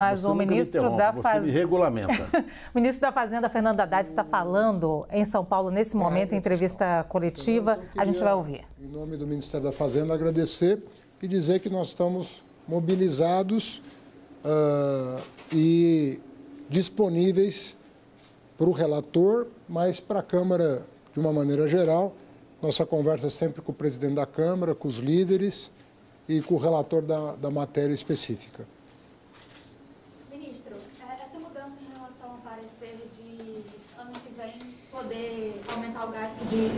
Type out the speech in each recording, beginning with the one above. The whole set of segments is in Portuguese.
Mas o ministro da Fazenda, regulamenta. O ministro da Fazenda, Fernando Haddad, está falando em São Paulo nesse momento, em entrevista coletiva. A gente vai ouvir. Em nome do Ministério da Fazenda, agradecer e dizer que nós estamos mobilizados e disponíveis para o relator, mas para a Câmara de uma maneira geral. Nossa conversa é sempre com o presidente da Câmara, com os líderes e com o relator da matéria específica. Essa mudança em relação ao parecer de ano que vem poder aumentar o gasto em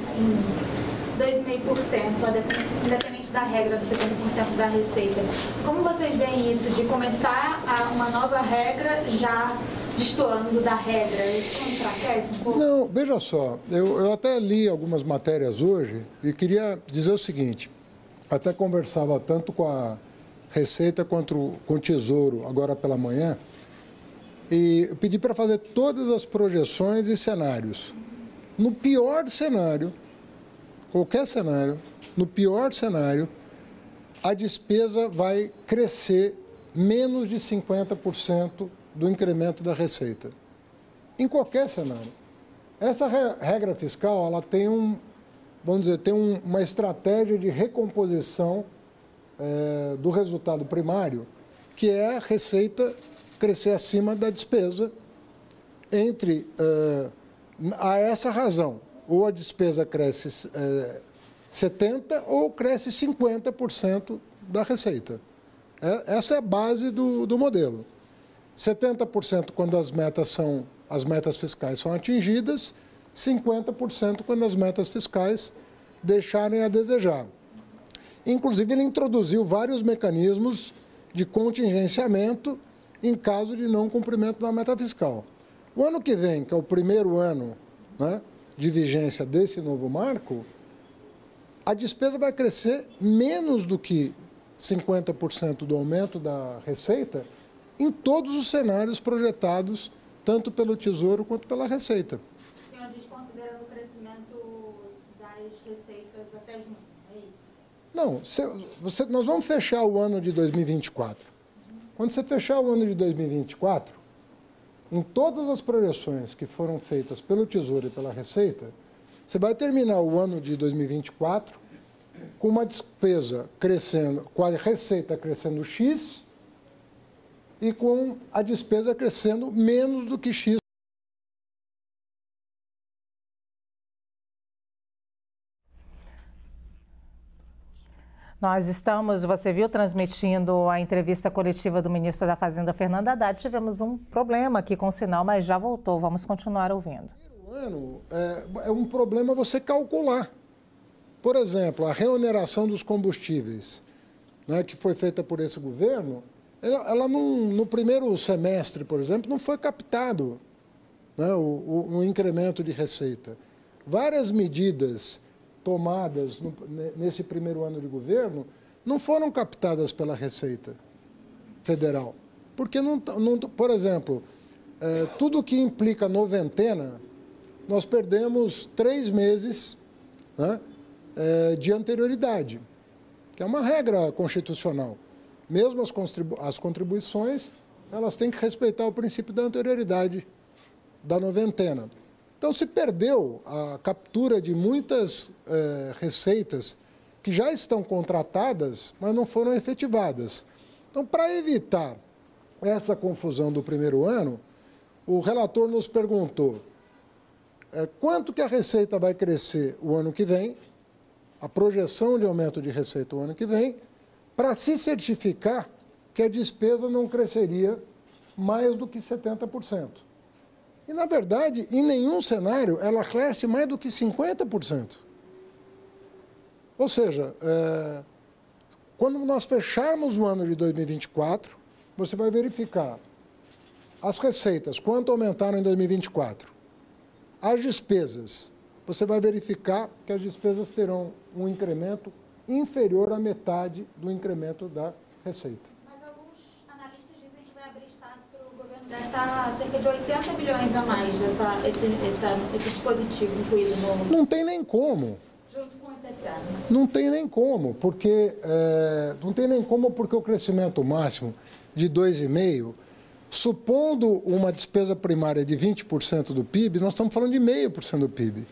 2,5%, independente da regra dos 70% da receita. Como vocês veem isso, de começar uma nova regra já destoando da regra? Isso enfraquece um pouco? Não, veja só, eu até li algumas matérias hoje e queria dizer o seguinte, até conversava tanto com a Receita quanto com o Tesouro agora pela manhã, e eu pedi para fazer todas as projeções e cenários. No pior cenário, qualquer cenário, no pior cenário, a despesa vai crescer menos de 50% do incremento da receita. Em qualquer cenário. Essa regra fiscal, ela tem uma estratégia de recomposição do resultado primário, que é a receita crescer acima da despesa a essa razão. Ou a despesa cresce 70% ou cresce 50% da receita. Essa é a base do modelo. 70% quando as metas fiscais são atingidas, 50% quando as metas fiscais deixarem a desejar. Inclusive, ele introduziu vários mecanismos de contingenciamento em caso de não cumprimento da meta fiscal. O ano que vem, que é o primeiro ano, né, de vigência desse novo marco, a despesa vai crescer menos do que 50% do aumento da receita em todos os cenários projetados, tanto pelo Tesouro quanto pela Receita. O senhor diz considerando o crescimento das receitas até junho, é isso? Não, nós vamos fechar o ano de 2024. Quando você fechar o ano de 2024, em todas as projeções que foram feitas pelo Tesouro e pela Receita, você vai terminar o ano de 2024 com uma despesa crescendo, com a receita crescendo X e com a despesa crescendo menos do que X. Nós estamos, você viu, transmitindo a entrevista coletiva do ministro da Fazenda, Fernando Haddad. Tivemos um problema aqui com o sinal, mas já voltou. Vamos continuar ouvindo. No ano, é um problema você calcular. Por exemplo, a reoneração dos combustíveis, né, que foi feita por esse governo, ela no primeiro semestre, por exemplo, não foi captado, né, o incremento de receita. Várias medidas tomadas nesse primeiro ano de governo não foram captadas pela Receita Federal. Porque, por exemplo, tudo que implica noventena, nós perdemos 3 meses, né, de anterioridade, que é uma regra constitucional. Mesmo as contribuições, elas têm que respeitar o princípio da anterioridade da noventena. Então, se perdeu a captura de muitas receitas que já estão contratadas, mas não foram efetivadas. Então, para evitar essa confusão do primeiro ano, o relator nos perguntou quanto que a receita vai crescer o ano que vem, a projeção de aumento de receita o ano que vem, para se certificar que a despesa não cresceria mais do que 70%. E, na verdade, em nenhum cenário ela cresce mais do que 50%. Ou seja, quando nós fecharmos o ano de 2024, você vai verificar as receitas, quanto aumentaram em 2024. As despesas, você vai verificar que as despesas terão um incremento inferior à metade do incremento da receita. Gasta cerca de 80 bilhões a mais esse dispositivo incluído no... Não tem nem como. Junto com o IPCA. Não tem nem como, porque o crescimento máximo de 2,5% Supondo uma despesa primária de 20% do PIB, nós estamos falando de 0,5% do PIB.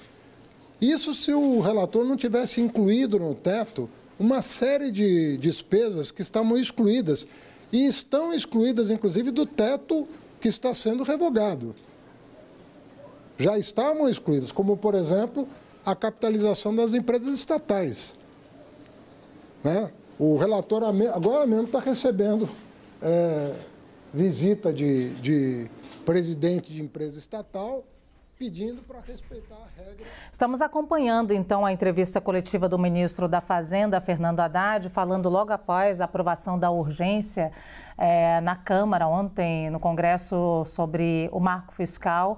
Isso se o relator não tivesse incluído no teto uma série de despesas que estavam excluídas, e estão excluídas, inclusive, do teto que está sendo revogado. Já estavam excluídas, como, por exemplo, a capitalização das empresas estatais. Né? O relator agora mesmo está recebendo visita de presidente de empresa estatal, pedindo para respeitar a regra. Estamos acompanhando, então, a entrevista coletiva do ministro da Fazenda, Fernando Haddad, falando logo após a aprovação da urgência na Câmara, ontem, no Congresso, sobre o marco fiscal.